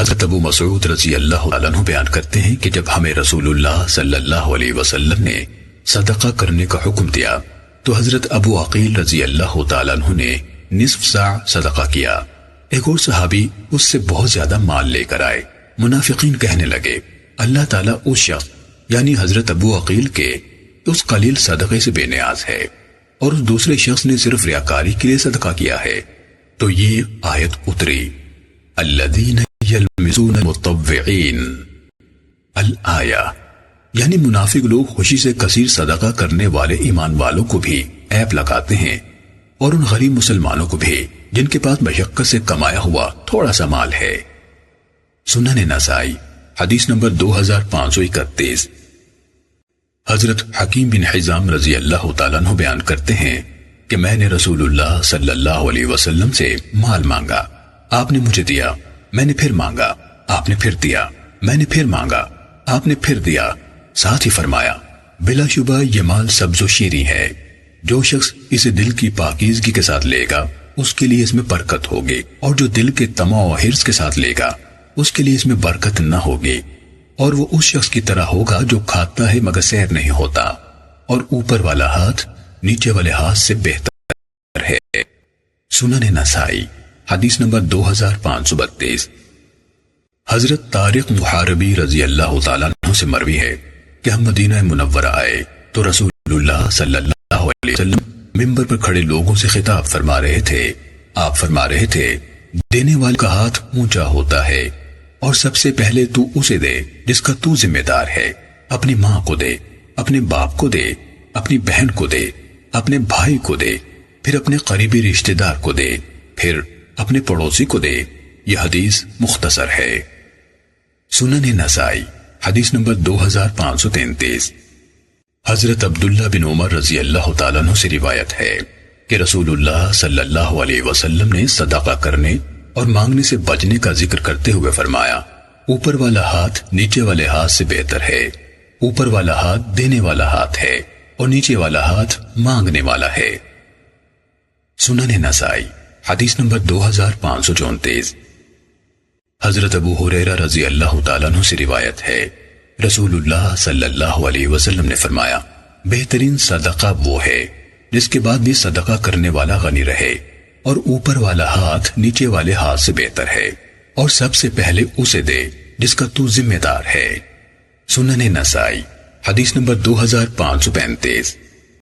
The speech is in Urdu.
حضرت ابو مسعود رضی اللہ عنہ بیان کرتے ہیں کہ جب ہمیں رسول اللہ صلی اللہ علیہ وسلم نے صدقہ کرنے کا حکم دیا تو حضرت ابو عقیل رضی اللہ تعالیٰ عنہ نے نصف ساع صدقہ کیا۔ ایک اور صحابی اس سے بہت زیادہ مال لے کر آئے۔ منافقین کہنے لگے اللہ تعالیٰ اس شخص یعنی حضرت ابو عقیل کے اس قلیل صدقے سے بے نیاز ہے، اور اس دوسرے شخص نے صرف ریاکاری کے لیے صدقہ کیا ہے۔ تو یہ آیت اتری الذین یلمزون المتطوعین الآیہ، یعنی منافق لوگ خوشی سے کثیر صدقہ کرنے والے ایمان والوں کو بھی عیب لگاتے ہیں، اور ان غریب مسلمانوں کو بھی جن کے پاس مشقت سے کمایا ہوا تھوڑا سا مال ہے۔ سنن نسائی حدیث نمبر 2531۔ حضرت حکیم بن حزام رضی اللہ تعالیٰ عنہ بیان کرتے ہیں کہ میں نے رسول اللہ صلی اللہ علیہ وسلم سے مال مانگا، آپ نے مجھے دیا، میں نے پھر مانگا، آپ نے پھر دیا، میں نے پھر مانگا، آپ نے پھر دیا، ساتھ ہی فرمایا بلا شبہ یہ مال سبز و شیریں ہے، جو شخص اسے دل کی پاکیزگی کے ساتھ لے گا اس کے لیے اس میں برکت ہوگی، اور جو دل کے طمع و حرص کے ساتھ لے گا اس کے لیے اس میں برکت نہ ہوگی، اور وہ اس شخص کی طرح ہوگا جو کھاتا ہے مگر سیر نہیں ہوتا، اور اوپر والا ہاتھ نیچے والے ہاتھ سے بہتر ہے۔ سنن نسائی حدیث نمبر 2532۔ حضرت طارق محاربی رضی اللہ تعالیٰ عنہ سے مروی ہے کہ ہم مدینہ منورہ آئے تو رسول اللہ صلی اللہ علیہ وسلم ممبر پر کھڑے لوگوں سے خطاب فرما رہے تھے۔ آپ فرما رہے تھے دینے والے کا ہاتھ اونچا ہوتا ہے، اور سب سے پہلے تو اسے دے جس کا تو ذمہ دار ہے، اپنی ماں کو دے، اپنے باپ کو دے، اپنی بہن کو دے، اپنے بھائی کو دے، پھر اپنے قریبی رشتہ دار کو دے، پھر اپنے پڑوسی کو دے۔ یہ حدیث مختصر ہے۔ سنن نسائی حدیث نمبر 2533۔ حضرت عبداللہ بن عمر رضی اللہ تعالیٰ عنہ سے روایت ہے کہ رسول اللہ صلی اللہ علیہ وسلم نے صدقہ کرنے اور مانگنے سے بچنے کا ذکر کرتے ہوئے فرمایا اوپر والا ہاتھ نیچے والے ہاتھ سے بہتر ہے، اوپر والا ہاتھ دینے والا ہاتھ ہے اور نیچے والا ہاتھ مانگنے والا ہے۔ سنن نسائی حدیث نمبر 2534۔ حضرت ابو ہریرہ رضی اللہ تعالیٰ عنہ سے روایت ہے رسول اللہ صلی اللہ علیہ وسلم نے فرمایا بہترین صدقہ وہ ہے جس کے بعد بھی صدقہ کرنے والا غنی رہے، اور اوپر والا ہاتھ نیچے والے ہاتھ سے بہتر ہے، اور سب سے پہلے اسے دے جس کا تو ذمہ دار ہے۔ سنن نسائی حدیث نمبر 2535۔